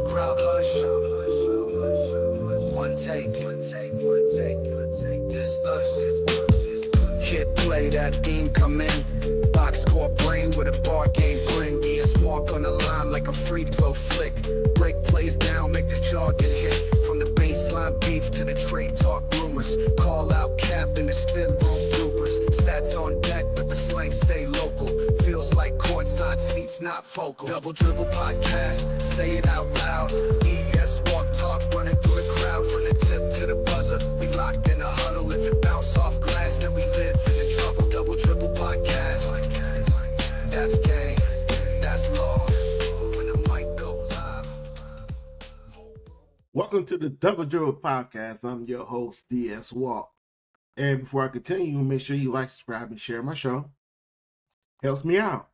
Crowd hush. One take. This us. Hit play, that beam come in. Box score brain with a bar game bring. ES walk on the line like a free throw flick. Break plays down, make the jaw get hit. From the baseline beef to the trade talk rumors. Call out cap in the spin room bloopers. Stats on deck, but the slang stay local. Feels like courtside seats, not focal. Double dribble podcast, say it out loud. ES walk talk running through the crowd. From the tip to the buzzer, we locked in a huddle. If it bounce off glass, then we live in the trouble. Double dribble podcast, that's game, that's law. When the mic go live. Welcome to the Double Dribble Podcast. I'm your host, DS Walk. And before I continue, make sure you like, subscribe, and share my show. Helps me out.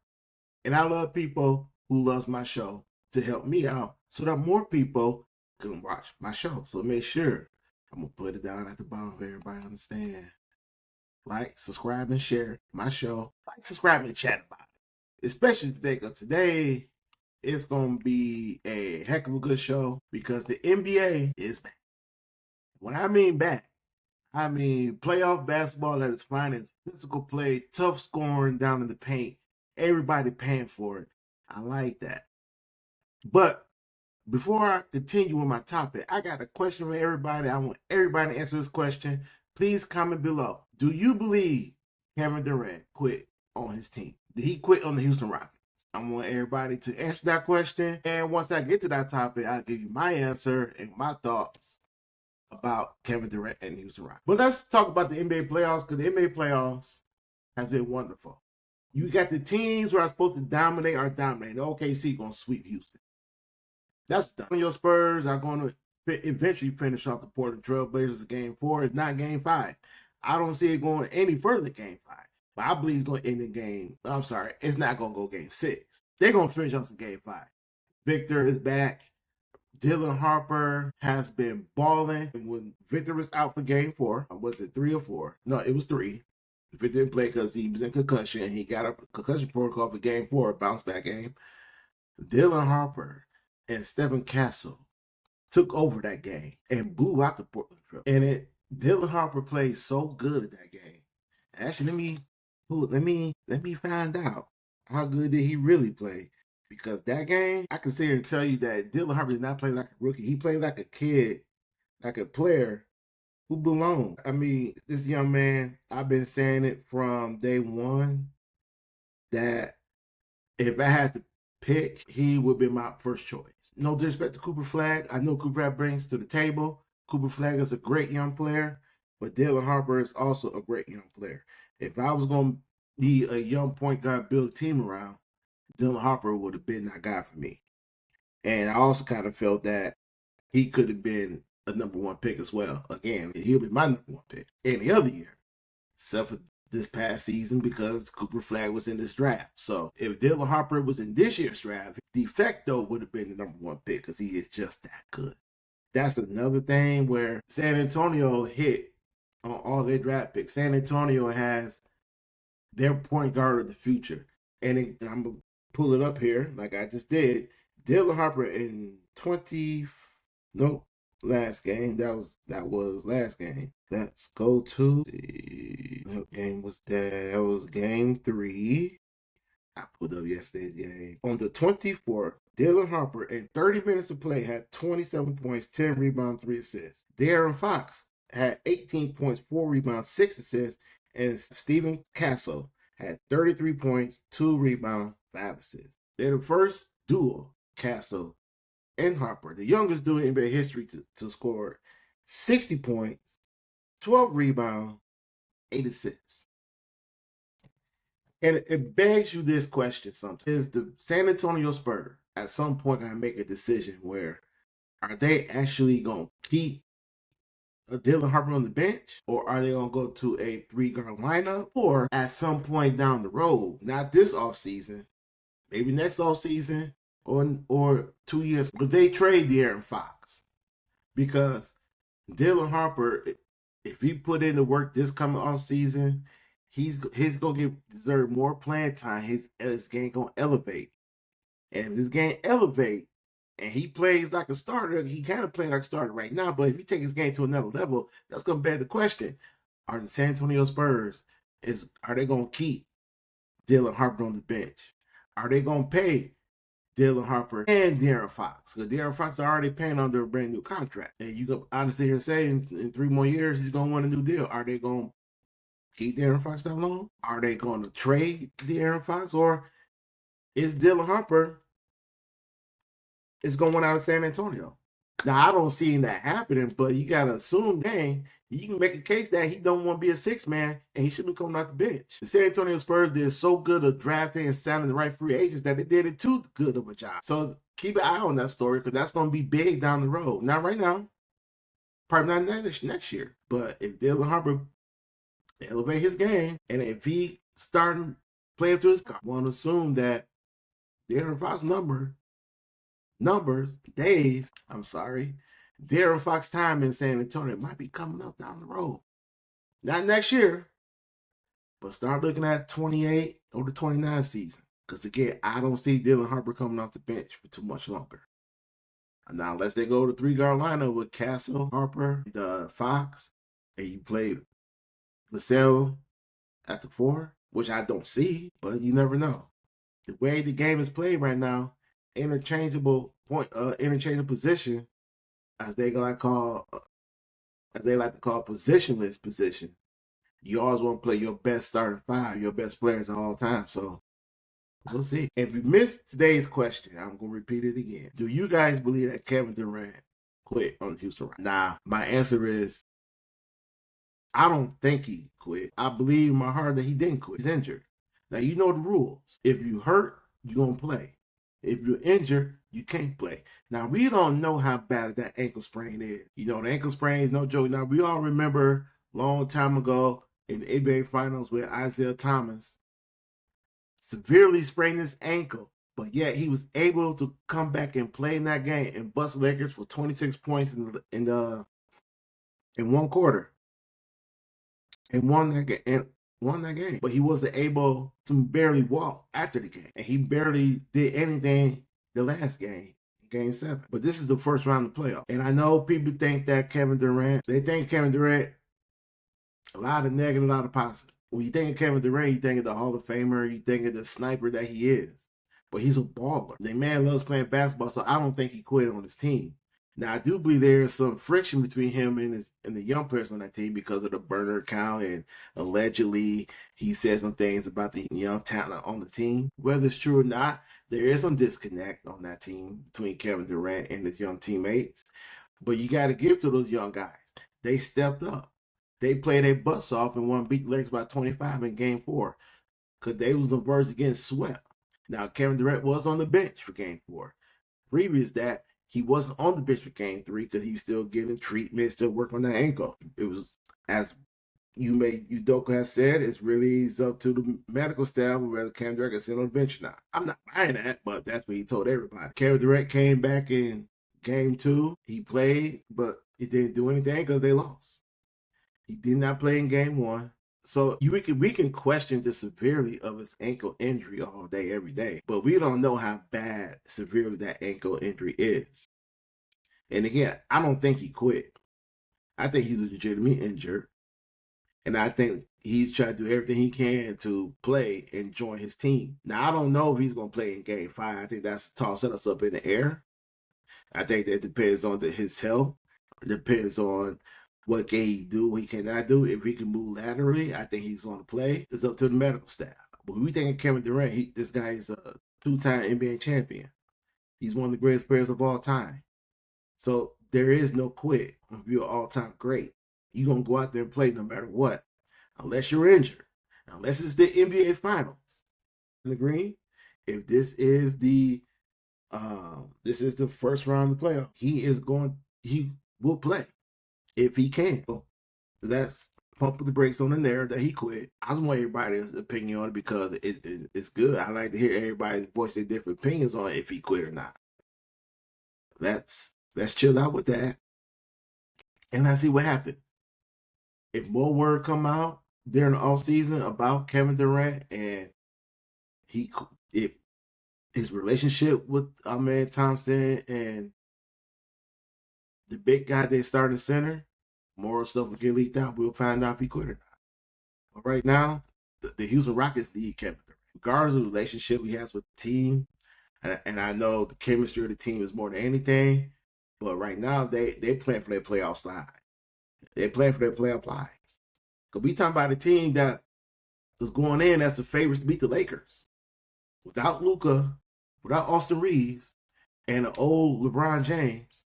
And I love people who loves my show to help me out so that more people can watch my show. So make sure, I'm going to put it down at the bottom for everybody to understand. Like, subscribe, and share my show. Like, subscribe, and chat about it. Especially today, because today it's going to be a heck of a good show because the NBA is back. When I mean back, I mean playoff basketball at its finest, physical play, tough scoring down in the paint, everybody paying for it. I like that. But before I continue with my topic, I got a question for everybody. I want everybody to answer this question. Please comment below. Do you believe Kevin Durant quit on his team? Did he quit on the Houston Rockets? I want everybody to answer that question. And once I get to that topic, I'll give you my answer and my thoughts about Kevin Durant and the Houston Rockets. But let's talk about the NBA playoffs, because the NBA playoffs has been wonderful. You got the teams who are supposed to dominate are dominating. OKC going to sweep Houston. That's done. Your Spurs are going to eventually finish off the Portland Trail Blazers in Game 4. It's not Game 5. I don't see it going any further than Game 5. But I believe it's going to end in Game. I'm sorry, it's not going to go Game 6. They're going to finish off in Game 5. Victor is back. Dylan Harper has been balling. When Victor was out for Game 4, was it 3 or 4? No, it was 3. Victor didn't play because he was in concussion. He got a concussion protocol for Game 4, bounce back game. Dylan Harper and Stephen Castle took over that game and blew out the Portland Trail. And Dylan Harper played so good at that game. Actually, let me find out how good did he really play. Because that game, I can sit here and tell you that Dylan Harper did not play like a rookie. He played like a kid, like a player who belonged. I mean, this young man, I've been saying it from day one that if I had to pick, he would be my first choice. No disrespect to Cooper Flagg. I know Cooper Flagg brings to the table. Cooper Flagg is a great young player, but Dylan Harper is also a great young player. If I was going to be a young point guard, build a team around, Dylan Harper would have been that guy for me. And I also kind of felt that he could have been a number one pick as well. Again, he'll be my number one pick any other year, except for this past season because Cooper Flagg was in this draft. So if Dylan Harper was in this year's draft, de facto would have been the number one pick because he is just that good. That's another thing where San Antonio hit on all their draft picks. San Antonio has their point guard of the future. And I'm going to pull it up here like I just did. Dylan Harper in last game. That was last game. Let's go to what game was that? That was Game 3. I pulled up yesterday's game. On the 24th, Dylan Harper in 30 minutes of play had 27 points, 10 rebounds, 3 assists. De'Aaron Fox had 18 points, 4 rebounds, 6 assists, and Stephen Castle had 33 points, 2 rebounds, 5 assists. They're the first duo, Castle and Harper, the youngest duo in NBA history to score 60 points, 12 rebounds, 8 assists. And it begs you this question sometimes. Is the San Antonio Spurs at some point going to make a decision where are they actually going to keep Dylan Harper on the bench, or are they going to go to a 3-guard lineup, or at some point down the road, not this offseason, maybe next offseason or 2 years, but they trade De'Aaron Fox? Because Dylan Harper, if he put in the work this coming offseason, he's going to deserve more playing time. His game going to elevate. And if this game elevate and he plays like a starter, he kind of playing like a starter right now, but if he take his game to another level, that's gonna beg the question. Are the San Antonio Spurs are they gonna keep Dylan Harper on the bench? Are they gonna pay Dylan Harper and De'Aaron Fox? Because De'Aaron Fox is already paying under a brand new contract. And you can honestly here say in 3 more years he's gonna want a new deal. Are they gonna keep De'Aaron Fox that long? Are they gonna trade De'Aaron Fox? Or is Dylan Harper is going out of San Antonio? Now I don't see that happening, but you gotta assume, dang, you can make a case that he don't want to be a 6 man and he should be coming off the bench. The San Antonio Spurs did so good of drafting and signing the right free agents that they did it too good of a job. So keep an eye on that story because that's going to be big down the road. Not right now, probably not next year. But if Dylan Harper elevate his game and if he starting play up to his, I want to assume that De'Aaron Fox De'Aaron Fox time in San Antonio might be coming up down the road. Not next year, but start looking at 28 or the 29 season. Because again, I don't see Dylan Harper coming off the bench for too much longer. Now, unless they go to 3-guard lineup with Castle, Harper, the Fox, and you play Vassell at the 4, which I don't see, but you never know. The way the game is played right now, interchangeable position, as they like to call positionless position. You always want to play your best starting 5, your best players of all time. So we'll see. If you missed today's question, I'm going to repeat it again. Do you guys believe that Kevin Durant quit on the Houston Rockets? Now, my answer is I don't think he quit. I believe in my heart that he didn't quit. He's injured. Now, you know the rules. If you hurt, you're going to play. If you're injured, you can't play. Now, we don't know how bad that ankle sprain is. You know, the ankle sprain is no joke. Now, we all remember a long time ago in the NBA Finals with Isaiah Thomas severely sprained his ankle, but yet he was able to come back and play in that game and bust Lakers for 26 points in one quarter and won that game. But he wasn't able to barely walk after the game, and he barely did anything the last game. Game 7. But this is the first round of the playoff. And I know people think that Kevin Durant, a lot of negative, a lot of positive. When you think of Kevin Durant, you think of the Hall of Famer, you think of the sniper that he is. But he's a baller. The man loves playing basketball, so I don't think he quit on his team. Now, I do believe there is some friction between him and the young players on that team because of the burner account, and allegedly he said some things about the young talent on the team. Whether it's true or not, there is some disconnect on that team between Kevin Durant and his young teammates. But you got to give to those young guys. They stepped up. They played their butts off and beat the Lakers by 25 in Game 4 because they was on verge of getting swept. Now, Kevin Durant was on the bench for Game 4. Previous that, he wasn't on the bench for Game 3 because he was still getting treatment, still working on that ankle. It was, as Udoka has said, it's really up to the medical staff whether Kevin Durant can sit on the bench or not. I'm not buying that, but that's what he told everybody. Kevin Durant came back in Game 2. He played, but he didn't do anything because they lost. He did not play in Game 1. So we can question the severity of his ankle injury all day, every day, but we don't know how bad severely that ankle injury is. And again, I don't think he quit. I think he's legitimately injured, and I think he's trying to do everything he can to play and join his team. Now, I don't know if he's going to play in Game 5. I think that's tossing us up in the air. I think that depends on his health. It depends on what can he do, what he cannot do. If he can move laterally, I think he's going to play. It's up to the medical staff. But we think of Kevin Durant, this guy is a 2-time NBA champion. He's one of the greatest players of all time. So there is no quit. If you're an all-time great, you're going to go out there and play no matter what, unless you're injured, unless it's the NBA Finals. Agree? If this is the first round of the playoff, he will play. If he can. So that's pump the brakes on the narrative that he quit. I just want everybody's opinion on it because it's good. I like to hear everybody voice their different opinions on if he quit or not. Let's chill out with that. And let's see what happens. If more word come out during the off season about Kevin Durant and if his relationship with man Thompson and the big guy they started center, more stuff will get leaked out. We'll find out if he quit or not. But right now, the Houston Rockets need Kevin Durant. Regardless of the relationship he has with the team, and I know the chemistry of the team is more than anything, but right now they playing for their playoff slide. They playing for their playoff lives. Because we talking about a team that was going in as the favorites to beat the Lakers. Without Luka, without Austin Reeves, and the old LeBron James,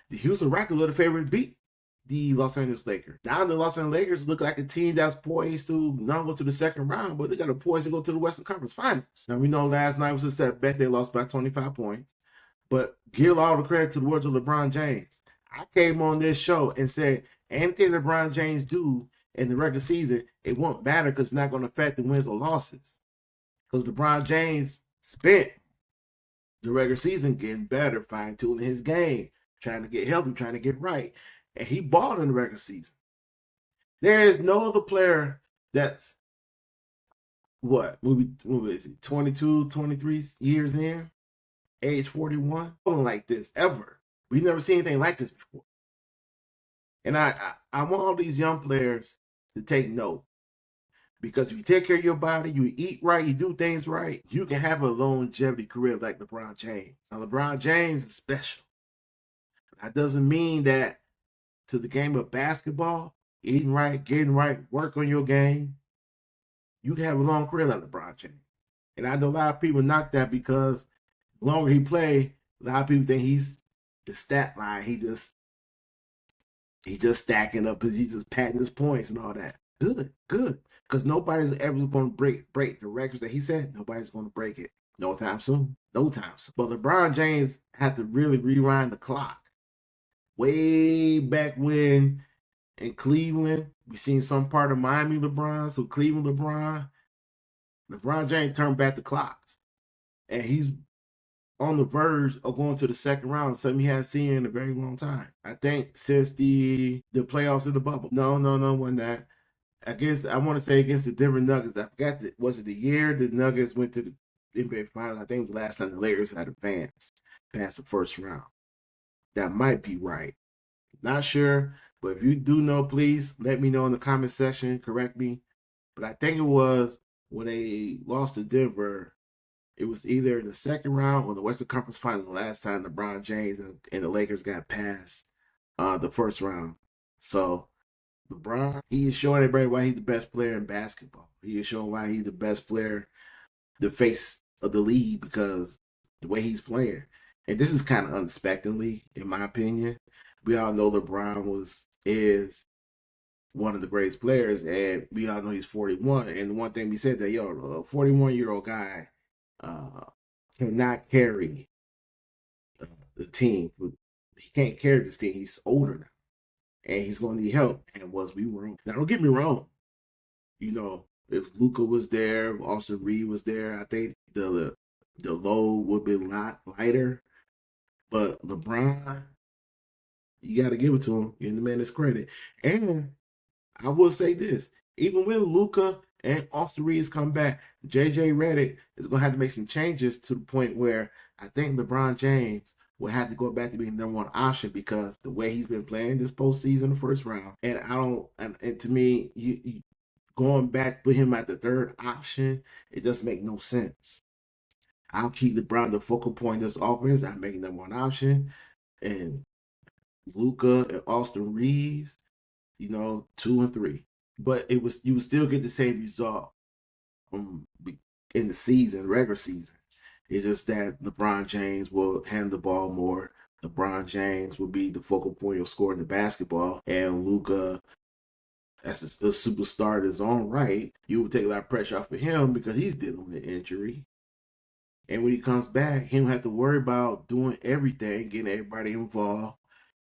the Houston Rockets were the favorite to beat the Los Angeles Lakers. Now the Los Angeles Lakers look like a team that's poised to not go to the second round, but they got a poised to go to the Western Conference Finals. Now we know last night was a setback. They lost by 25 points. But give all the credit to the words of LeBron James. I came on this show and said anything LeBron James do in the regular season, it won't matter because it's not going to affect the wins or losses. Because LeBron James spent the regular season getting better, fine-tuning his game, trying to get healthy, trying to get right. And he balled in the regular season. There is no other player that's, what is it, 22, 23 years in, age 41, like this ever. We've never seen anything like this before. And I want all these young players to take note. Because if you take care of your body, you eat right, you do things right, you can have a longevity career like LeBron James. Now, LeBron James is special. That doesn't mean that to the game of basketball, eating right, getting right, work on your game, you can have a long career like LeBron James. And I know a lot of people knock that because the longer he play, a lot of people think he's the stat line. He just stacking up, he's just patting his points and all that. Good. Because nobody's ever going to break the records that he said. Nobody's going to break it. No time soon. But LeBron James had to really rewind the clock. Way back when in Cleveland, we seen some part of Miami LeBron, so Cleveland LeBron James turned back the clocks. And he's on the verge of going to the second round, something he hasn't seen in a very long time. I think since the playoffs of the bubble. No, wasn't that. I guess I want to say against the Denver Nuggets. I forgot was it the year the Nuggets went to the NBA Finals? I think it was the last time the Lakers had advanced past the first round. That might be right. Not sure, but if you do know, please let me know in the comment section. Correct me. But I think it was when they lost to Denver. It was either the second round or the Western Conference Finals the last time LeBron James and the Lakers got past the first round. So LeBron, he is showing everybody why he's the best player in basketball. He is showing why he's the best player, the face of the league, because the way he's playing. And this is kind of unexpectedly, in my opinion. We all know LeBron is one of the greatest players, and we all know he's 41. And the one thing we said that, a 41-year-old guy cannot carry the team. He can't carry this team. He's older now. And he's going to need help. And was we wrong? Now, don't get me wrong. If Luka was there, if Austin Reed was there, I think the load would be a lot lighter. But LeBron, you got to give it to him. Give the man his credit. And I will say this: even when Luka and Austin Reeves come back, JJ Redick is going to have to make some changes to the point where I think LeBron James will have to go back to being the number one option because the way he's been playing this postseason, the first round, and to me, you going back with him at the third option, it doesn't make no sense. I'll keep LeBron the focal point of this offense. I make him number one option, and Luka and Austin Reeves, 2 and 3. But you would still get the same result from in the season, regular season. It's just that LeBron James will hand the ball more. LeBron James will be the focal point of scoring the basketball. And Luka, as a superstar in his own right, you will take a lot of pressure off of him because he's dealing with an injury. And when he comes back, he don't have to worry about doing everything, getting everybody involved.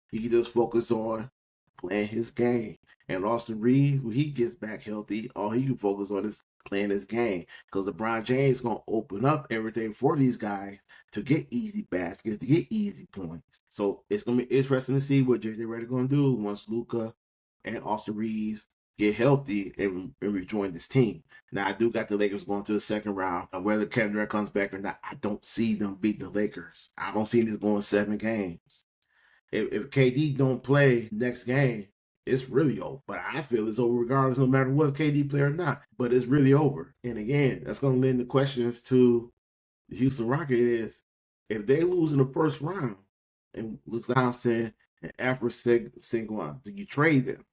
He can just focus on playing his game. And Austin Reeves, when he gets back healthy, all he can focus on is playing his game. Because LeBron James is going to open up everything for these guys to get easy baskets, to get easy points. So it's going to be interesting to see what JJ Redick going to do once Luka and Austin Reeves get healthy and rejoin this team. Now I do got the Lakers going to the second round. Whether Kevin Durant comes back or not, I don't see them beat the Lakers. I don't see this going 7 games. If KD don't play next game, it's really over. But I feel it's over regardless, no matter what KD play or not. But it's really over. And again, that's going to lend the questions to the Houston Rockets is if they lose in the first round and Luke Thompson and Alfred Sengun, do you trade them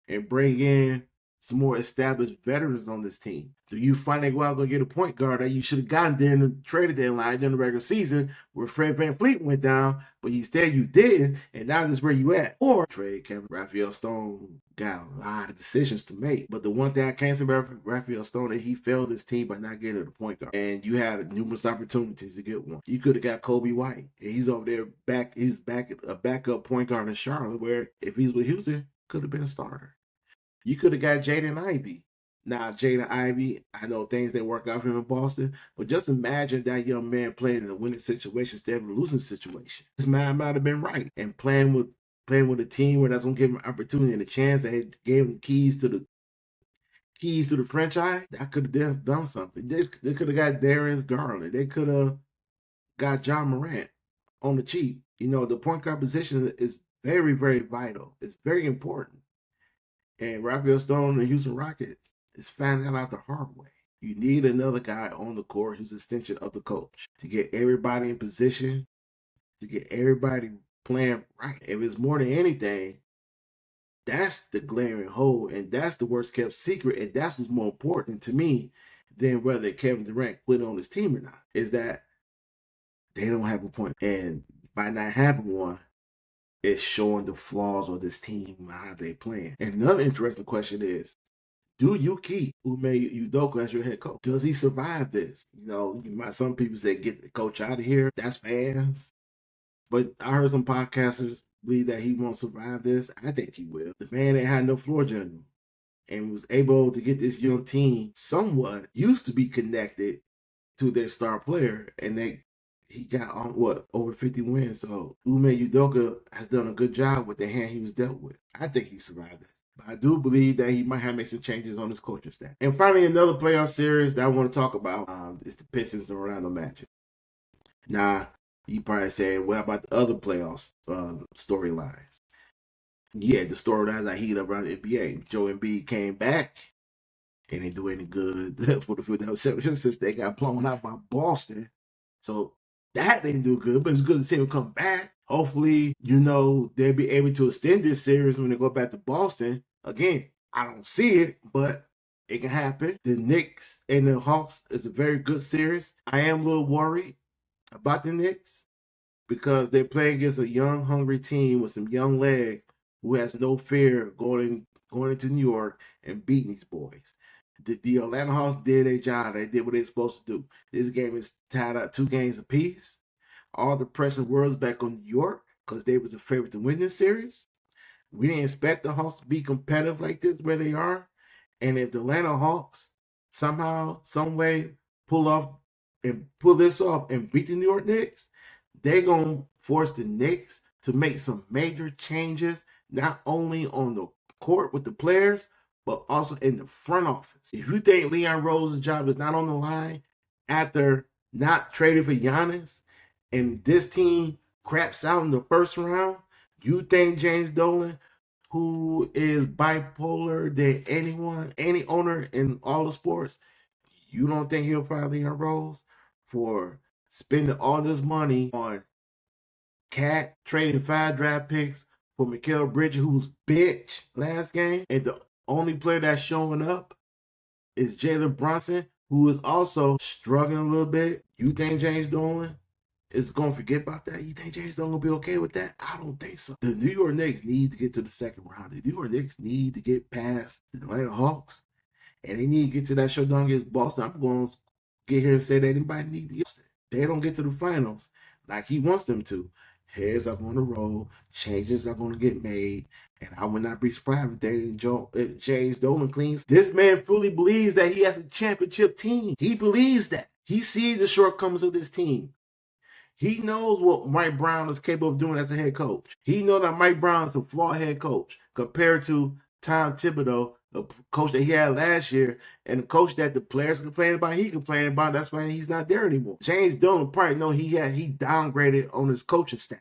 and bring in some more established veterans on this team? Do you finally go out and get a point guard that you should have gotten there in the trade deadline during the regular season where Fred VanVleet went down, but instead you didn't, and now this is where you at? Or trade Kevin Raphael Stone got a lot of decisions to make. But the one thing I can't say about Raphael Stone that he failed his team by not getting a point guard. And you had numerous opportunities to get one. You could have got Kobe White. And he's over there he's a backup point guard in Charlotte, where if he's with Houston, could have been a starter. You could have got Jaden Ivey. Now, Jaden Ivey, I know things didn't work out for him in Boston, but just imagine that young man playing in a winning situation instead of a losing situation. This man might have been right, and playing with a team where that's gonna give him an opportunity and a chance that gave him the keys to the franchise. That could have done something. They could have got Darius Garland. They could have got John Morant on the cheap. You know, the point guard position is very, very vital. It's very important. And Raphael Stone and the Houston Rockets is finding out the hard way. You need another guy on the court who's an extension of the coach to get everybody in position, to get everybody playing right. If it's more than anything, that's the glaring hole, and that's the worst kept secret, and that's what's more important to me than whether Kevin Durant quit on his team or not, is that they don't have a point. And by not having one, it's showing the flaws of this team and how they playing. And another interesting question is, do you keep Ime Udoka as your head coach? Does he survive this? You know, some people say get the coach out of here. That's fans. But I heard some podcasters believe that he won't survive this. I think he will. The man ain't had no floor general and was able to get this young team somewhat used to be connected to their star player, and he got on over 50 wins. So Ime Udoka has done a good job with the hand he was dealt with. I think he survived this. But I do believe that he might have made some changes on his coaching staff. And finally, another playoff series that I want to talk about is the Pistons and Orlando Magic. Now, you probably say, what about the other playoffs storylines? Yeah, the storylines that heat up around the NBA. Joe Embiid came back and didn't do any good for the Philadelphia 76ers. They got blown out by Boston. So that didn't do good, but it's good to see him come back. Hopefully, they'll be able to extend this series when they go back to Boston. Again, I don't see it, but it can happen. The Knicks and the Hawks is a very good series. I am a little worried about the Knicks because they're playing against a young, hungry team with some young legs who has no fear going into New York and beating these boys. The Atlanta Hawks did their job. They did what they're supposed to do. This game is tied up 2 games apiece. All the pressure was back on New York because they was the favorite to win this series. We didn't expect the Hawks to be competitive like this where they are. And if the Atlanta Hawks somehow, some way pull this off and beat the New York Knicks, they're going to force the Knicks to make some major changes, not only on the court with the players, but also in the front office. If you think Leon Rose's job is not on the line after not trading for Giannis, and this team craps out in the first round, you think James Dolan, who is bipolar than any owner in all the sports, you don't think he'll fire Leon Rose for spending all this money on Cat, trading 5 draft picks for Mikal Bridges, who was bench last game, and the only player that's showing up is Jalen Brunson, who is also struggling a little bit. You think James Dolan is going to forget about that? You think James Dolan will be okay with that? I don't think so. The New York Knicks need to get to the second round. The New York Knicks need to get past the Atlanta Hawks, and they need to get to that showdown against Boston. I'm going to get here and say that anybody need to get. They don't get to the finals like he wants them to. Heads are going to roll, changes are going to get made, and I would not be surprised if James Dolan cleans. This man fully believes that he has a championship team. He believes that. He sees the shortcomings of this team. He knows what Mike Brown is capable of doing as a head coach. He knows that Mike Brown is a flawed head coach compared to Tom Thibodeau, the coach that he had last year, and the coach that the players complain about, he complained about. That's why he's not there anymore. James Dolan probably know he downgraded on his coaching staff,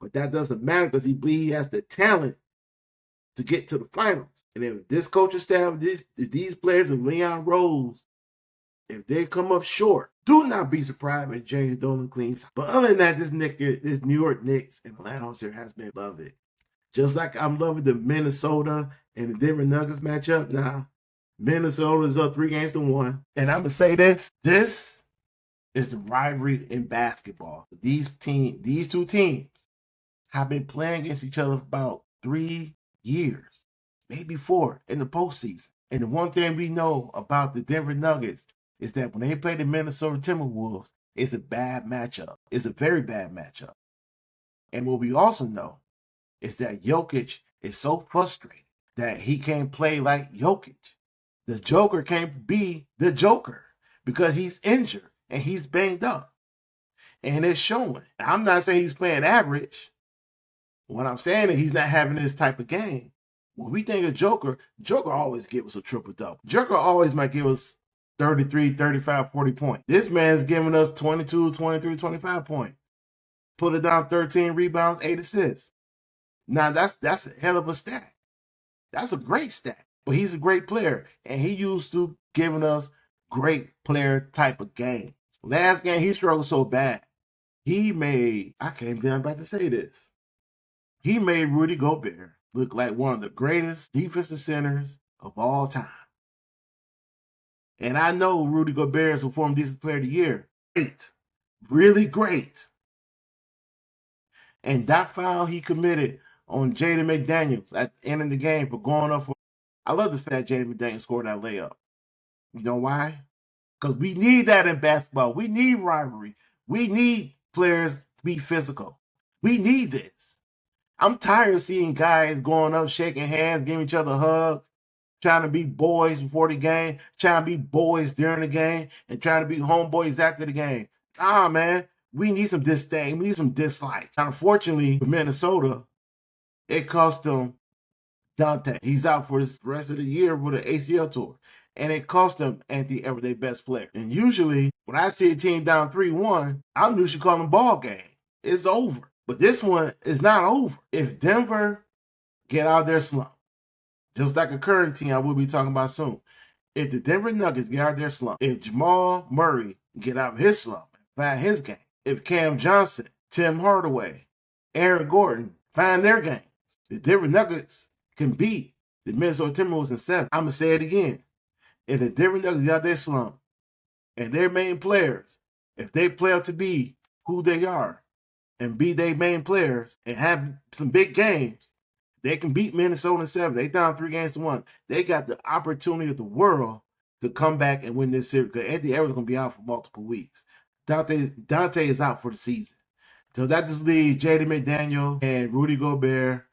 but that doesn't matter because he has the talent to get to the finals. And if this coaching staff, if these players of Leon Rose, if they come up short, do not be surprised if James Dolan cleans. But other than that, this New York Knicks and Atlanta here has been loved. Just like I'm loving the Minnesota and the Denver Nuggets matchup. Now, Minnesota is up 3-1. And I'm going to say this. This is the rivalry in basketball. These two teams have been playing against each other for about 3 years, maybe 4 in the postseason. And the one thing we know about the Denver Nuggets is that when they play the Minnesota Timberwolves, it's a bad matchup. It's a very bad matchup. And what we also know is that Jokic is so frustrated that he can't play like Jokic. The Joker can't be the Joker because he's injured and he's banged up. And it's showing. I'm not saying he's playing average. What I'm saying is he's not having this type of game. When we think of Joker always gives us a triple-double. Joker always might give us 33, 35, 40 points. This man's giving us 22, 23, 25 points. Put it down 13 rebounds, 8 assists. Now, that's a hell of a stat. That's a great stat. But he's a great player, and he used to giving us great player type of games. Last game, he struggled so bad. I can't believe I'm about to say this. He made Rudy Gobert look like one of the greatest defensive centers of all time. And I know Rudy Gobert is a former Defensive Player of the Year. Great. Really great. And that foul he committed on Jaden McDaniels at the end of the game for going up for. I love the fact Jaden McDaniels scored that layup. You know why? Because we need that in basketball. We need rivalry. We need players to be physical. We need this. I'm tired of seeing guys going up, shaking hands, giving each other hugs, trying to be boys before the game, trying to be boys during the game, and trying to be homeboys after the game. Man, we need some disdain. We need some dislike. Unfortunately, for Minnesota, it cost them Dante. He's out for the rest of the year with an ACL tour. And it cost them Anthony Edwards, their best player. And usually, when I see a team down 3-1, I'm usually calling ball game. It's over. But this one is not over. If Denver get out of their slump, just like a current team I will be talking about soon, if the Denver Nuggets get out of their slump, if Jamal Murray get out of his slump and find his game, if Cam Johnson, Tim Hardaway, Aaron Gordon find their games, the Denver Nuggets can beat the Minnesota Timberwolves in 7. I'm going to say it again. If the Denver Nuggets get out of their slump and their main players, if they play up to be who they are, and be their main players and have some big games, they can beat Minnesota in 7. They down 3-1. They got the opportunity of the world to come back and win this series because Anthony Edwards is going to be out for multiple weeks. Dante is out for the season. So that just leaves Jaden McDaniel and Rudy Gobert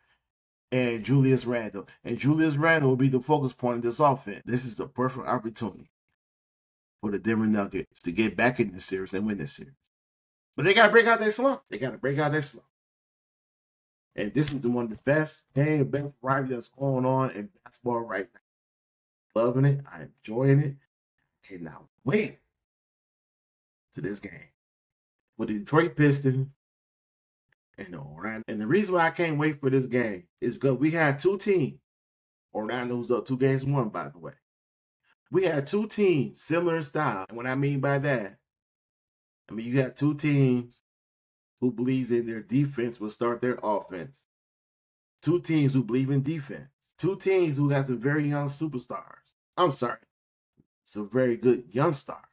and Julius Randle. And Julius Randle will be the focus point of this offense. This is the perfect opportunity for the Denver Nuggets to get back in this series and win this series. But they got to break out their slump. And this is one of the best rivalry that's going on in basketball right now. Loving it. I'm enjoying it. Cannot wait to this game with the Detroit Pistons and the Orlando. And the reason why I can't wait for this game is because we had two teams. Orlando's up 2-1, by the way. We had two teams similar in style. And what I mean by that, you got two teams who believes in their defense will start their offense. Two teams who believe in defense. Two teams who have some very young superstars. I'm sorry, some very good young stars.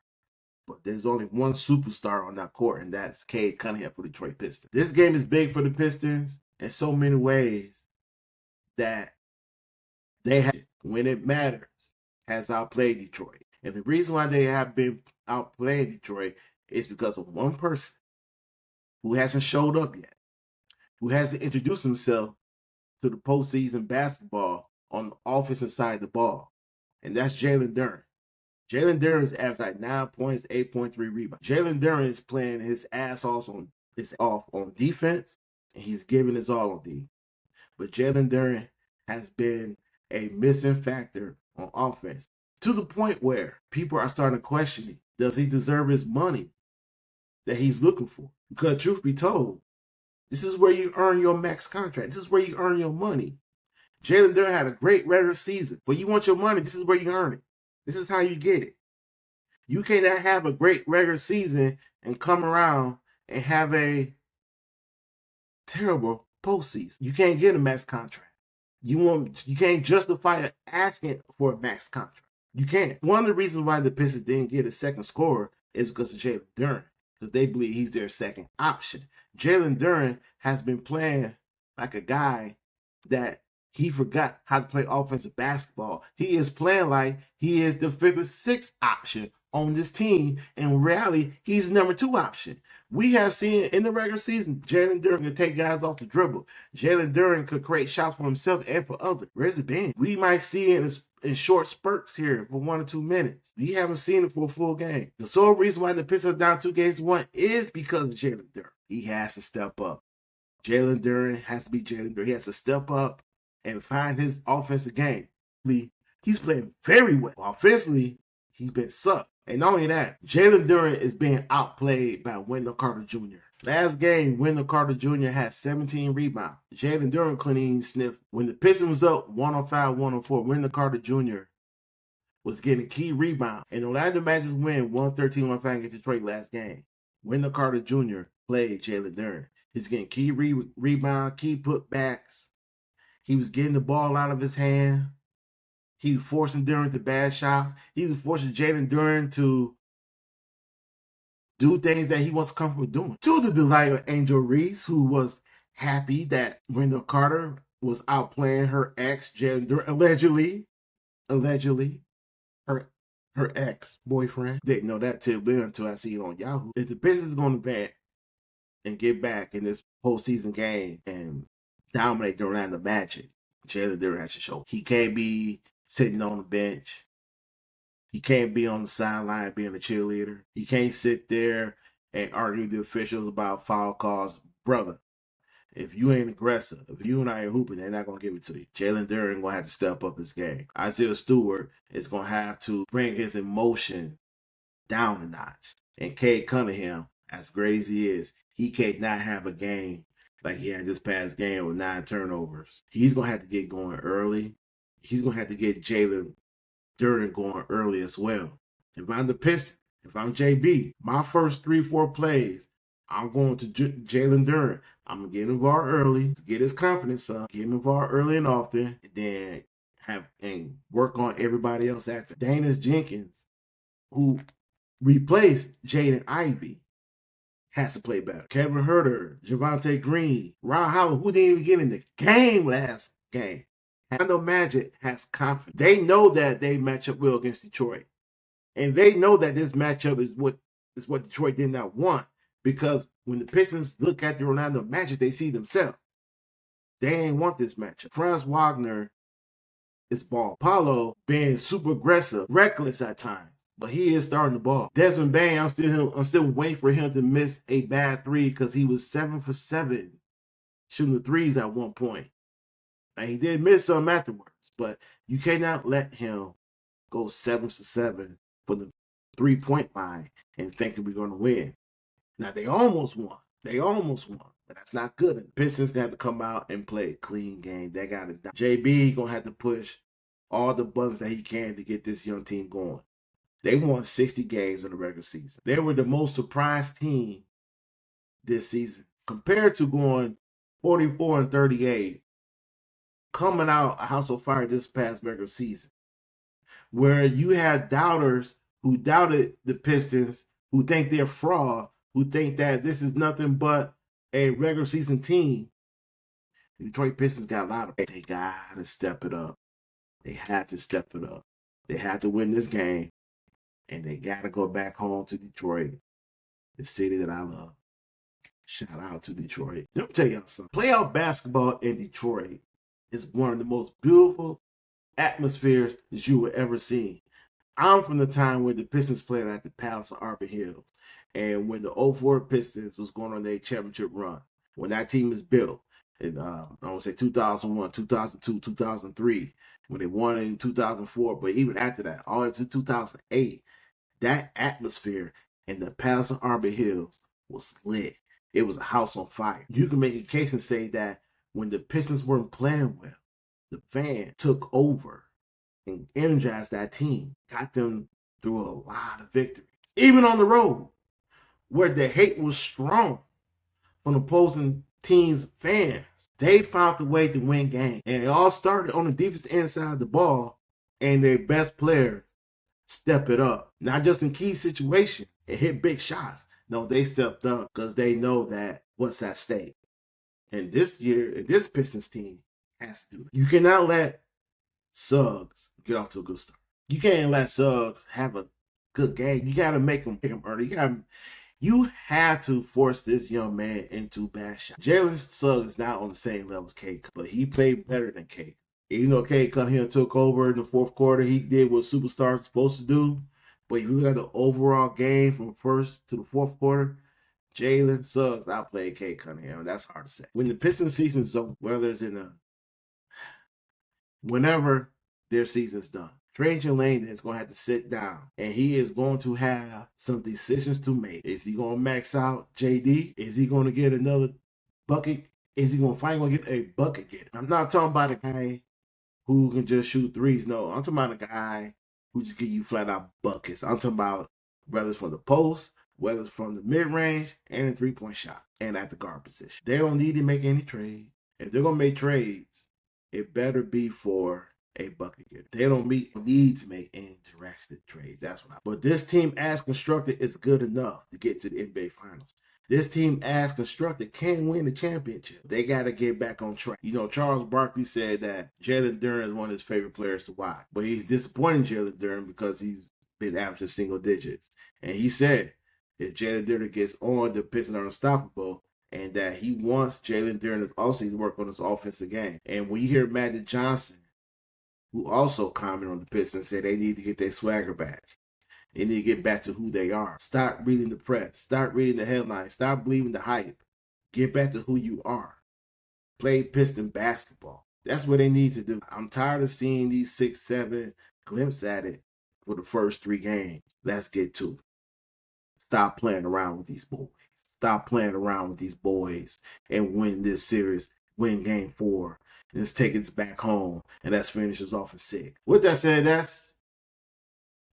But there's only one superstar on that court, and that's Cade Cunningham for the Detroit Pistons. This game is big for the Pistons in so many ways that they have, when it matters, has outplayed Detroit. And the reason why they have been outplaying Detroit is because of one person who hasn't showed up yet, who hasn't introduced himself to the postseason basketball on the offensive side of the ball. And that's Jalen Duren. Jalen Duren is averaging like 9 points, 8.3 rebounds. Jalen Duren is playing his ass off on defense, and he's giving his all on D. But Jalen Duren has been a missing factor on offense, to the point where people are starting to question it. Does he deserve his money that he's looking for? Because truth be told, this is where you earn your max contract. This is where you earn your money. Jalen Durant had a great regular season, but you want your money, this is where you earn it. This is how you get it. You cannot have a great regular season and come around and have a terrible postseason. You can't get a max contract. You can't justify asking for a max contract. You can't. One of the reasons why the Pistons didn't get a second scorer is because of Jalen Durant, because they believe he's their second option. Jalen Durant has been playing like a guy that he forgot how to play offensive basketball. He is playing like he is the fifth or sixth option on this team. In reality, he's the number 2 option. We have seen in the regular season, Jalen Durant could take guys off the dribble. Jalen Durant could create shots for himself and for others. Where's it been? We might see it in short spurts here for 1 or 2 minutes. We haven't seen it for a full game. The sole reason why the Pistons are down 2-1 is because of Jalen Durant. He has to step up. Jalen Durant has to be Jalen Durant. He has to step up and find his offensive game. He's playing very well. Offensively, he's been sucked. And not only that, Jalen Durant is being outplayed by Wendell Carter Jr. Last game, Wendell Carter Jr. had 17 rebounds. Jalen Durant couldn't even sniff. When the Pistons was up 105-104, Wendell Carter Jr. was getting key rebound. And Orlando Magic's win 113-105 against Detroit last game. Wendell Carter Jr. played Jalen Durant. He's getting key rebound, key putbacks. He was getting the ball out of his hand. He was forcing Durant to bad shots. He was forcing Jalen Durant to do things that he wasn't comfortable doing. To the delight of Angel Reese, who was happy that Wendell Carter was outplaying her ex, Jalen Durant, allegedly, her ex-boyfriend. Didn't know that until I see it on Yahoo. If the Pistons is going to bet and get back in this postseason game and dominate the Orlando Magic, Jalen Durant has to show. He can't be sitting on the bench. He can't be on the sideline being a cheerleader. He can't sit there and argue with the officials about foul calls. Brother, if you ain't aggressive, if you and I ain't hooping, they're not going to give it to you. Jalen Durant going to have to step up his game. Isaiah Stewart is going to have to bring his emotion down a notch. And Cade Cunningham, as great as he is, he cannot have a game like he had this past game with 9 turnovers. He's going to have to get going early. He's going to have to get Jalen Durant going early as well. If I'm the Pistons, if I'm JB, my first 3-4 plays, I'm going to Jalen Durant. I'm going to get involved early to get his confidence up, get him involved early and often, and then and work on everybody else after. Danius Jenkins, who replaced Jaden Ivey, has to play better. Kevin Huerter, Javonte Green, Ron Howard, who didn't even get in the game last game. Orlando Magic has confidence. They know that they match up well against Detroit. And they know that this matchup is what Detroit did not want. Because when the Pistons look at the Orlando Magic, they see themselves. They ain't want this matchup. Franz Wagner is ball. Paulo being super aggressive, reckless at times. But he is starting the ball. Desmond Bane, I'm still waiting for him to miss a bad 3 because he was 7 for 7 shooting the threes at one point. And he did miss some afterwards, but you cannot let him go 7 for 7 for the 3-point line and thinking we're going to win. Now, they almost won, but that's not good. The Pistons got to come out and play a clean game. They got to. JB going to have to push all the buttons that he can to get this young team going. They won 60 games in the regular season. They were the most surprised team this season compared to going 44-38, coming out a house of fire this past regular season, where you had doubters who doubted the Pistons, who think they're fraud, who think that this is nothing but a regular season team. The Detroit Pistons got a lot of. They got to step it up. They had to step it up. They had to win this game. And they got to go back home to Detroit, the city that I love. Shout out to Detroit. Let me tell y'all something. Playoff basketball in Detroit is one of the most beautiful atmospheres that you will ever see. I'm from the time when the Pistons played at the Palace of Arbor Hills. And when the 04 Pistons was going on their championship run, when that team was built, in I want to say 2001, 2002, 2003, when they won in 2004. But even after that, all the way to 2008, that atmosphere in the Palace of Arbor Hills was lit. It was a house on fire. You can make a case and say that when the Pistons weren't playing well, the fan took over and energized that team, got them through a lot of victories. Even on the road, where the hate was strong from opposing teams' fans, they found a way to win games. And it all started on the defense inside the ball, and their best player step it up. Not just in key situations and hit big shots. No, they stepped up because they know that what's at stake. And this year, this Pistons team has to do it. You cannot let Suggs get off to a good start. You can't let Suggs have a good game. You got to make him early. You have to force this young man into bad shots. Jalen Suggs is not on the same level as Cade, but he played better than Cade. Even though Cade come here and took over in the fourth quarter, he did what superstars are supposed to do. But if you look at the overall game from first to the fourth quarter, Jalen Suggs outplayed Cade Cunningham. That's hard to say. When the Pistons season is over, whenever their season's done, Trajan Langdon is going to have to sit down, and he is going to have some decisions to make. Is he going to max out JD? Is he going to get another bucket? Is he going to finally get a bucket getter? I'm not talking about a guy who can just shoot threes. No, I'm talking about a guy who just give you flat out buckets. I'm talking about whether it's from the post, whether it's from the mid-range, and a three-point shot, and at the guard position. They don't need to make any trade. If they're going to make trades, it better be for a bucket getter. They don't need to make any drastic trades. That's what But this team as constructed is good enough to get to the NBA Finals. This team as constructed can win the championship. They got to get back on track. You know, Charles Barkley said that Jalen Duren is one of his favorite players to watch. But he's disappointing Jalen Duren because he's been averaging single digits. And he said if Jalen Duren gets on, the Pistons are unstoppable. And that he wants Jalen Duren also to work on his offensive game. And when you hear Magic Johnson, who also commented on the Pistons, said they need to get their swagger back. They need to get back to who they are. Stop reading the press. Stop reading the headlines. Stop believing the hype. Get back to who you are. Play Piston basketball. That's what they need to do. I'm tired of seeing these 6-7 glimpses at it for the first 3 games. Let's get to it. Stop playing around with these boys. Stop playing around with these boys and win this series. Win game 4. Let's take it back home, and let's finish us off in 6. With that said, that's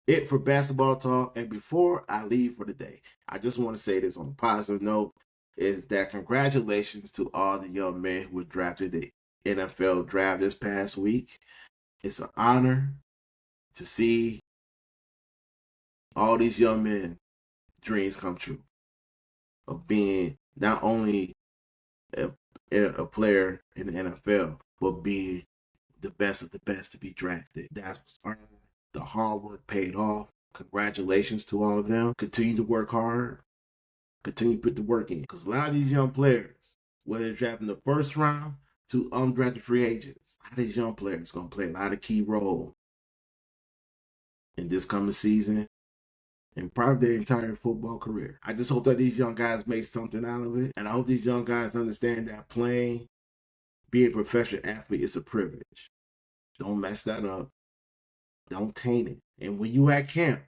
it for basketball talk. And before I leave for the day, I just want to say this on a positive note, is that congratulations to all the young men who were drafted the NFL draft this past week. It's an honor to see all these young men dreams come true of being not only a player in the NFL, but being the best of the best to be drafted. That's what's earned. The hard work paid off. Congratulations to all of them. Continue to work hard. Continue to put the work in. Because a lot of these young players, whether they're drafted in the first round to undrafted free agents, a lot of these young players are going to play a lot of key roles in this coming season and probably their entire football career. I just hope that these young guys make something out of it. And I hope these young guys understand that being a professional athlete is a privilege. Don't mess that up. Don't taint it. And when you at camp,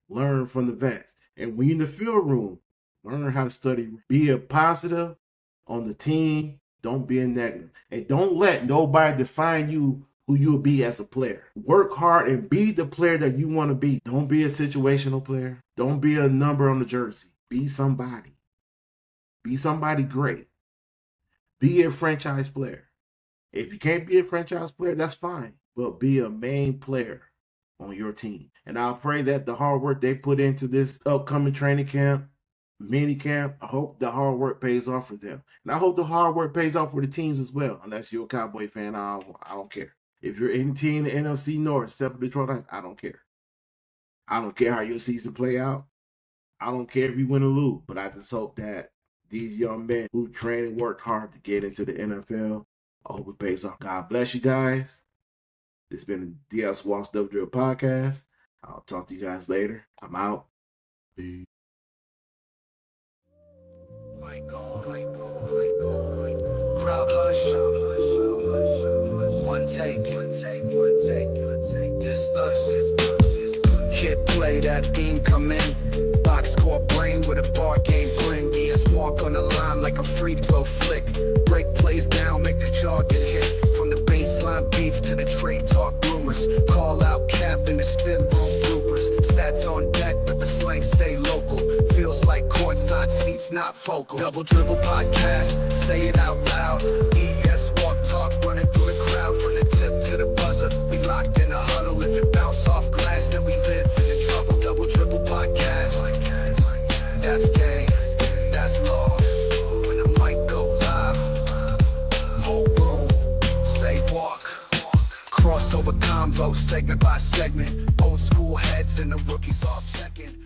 learn from the vets. And when you're in the field room, learn how to study. Be a positive on the team. Don't be a negative. And don't let nobody define you who you'll be as a player. Work hard and be the player that you want to be. Don't be a situational player. Don't be a number on the jersey. Be somebody. Be somebody great. Be a franchise player. If you can't be a franchise player, that's fine. But be a main player on your team. And I'll pray that the hard work they put into this upcoming training camp, mini camp, I hope the hard work pays off for them. And I hope the hard work pays off for the teams as well. Unless you're a Cowboy fan, I don't care. If you're any team in the NFC North, except for Detroit Lions, I don't care. I don't care how your season play out. I don't care if you win or lose. But I just hope that these young men who train and work hard to get into the NFL, I hope it pays off. God bless you guys. This has been the DS Walks WDrill podcast. I'll talk to you guys later. I'm out. Peace. Crowd hush. take. This us. Kid play that beam come in. Box score brain with a bar game bring. ES walk on the line like a free throw flick. Break plays down, make the jaw get hit. From the baseline beef to the trade talk rumors. Call out cap in the spin room bloopers. Stats on deck, but the slang stay local. Feels like courtside seats, not focal. Double dribble podcast, say it out loud. ES walk talk running through the crowd. From the tip to the buzzer, we locked in a huddle. If it bounce off glass, then we live in the trouble. Double dribble podcast, that's game, that's law. When the mic go live, whole room, say walk. Crossover convo, segment by segment. Old school heads and the rookies all checking.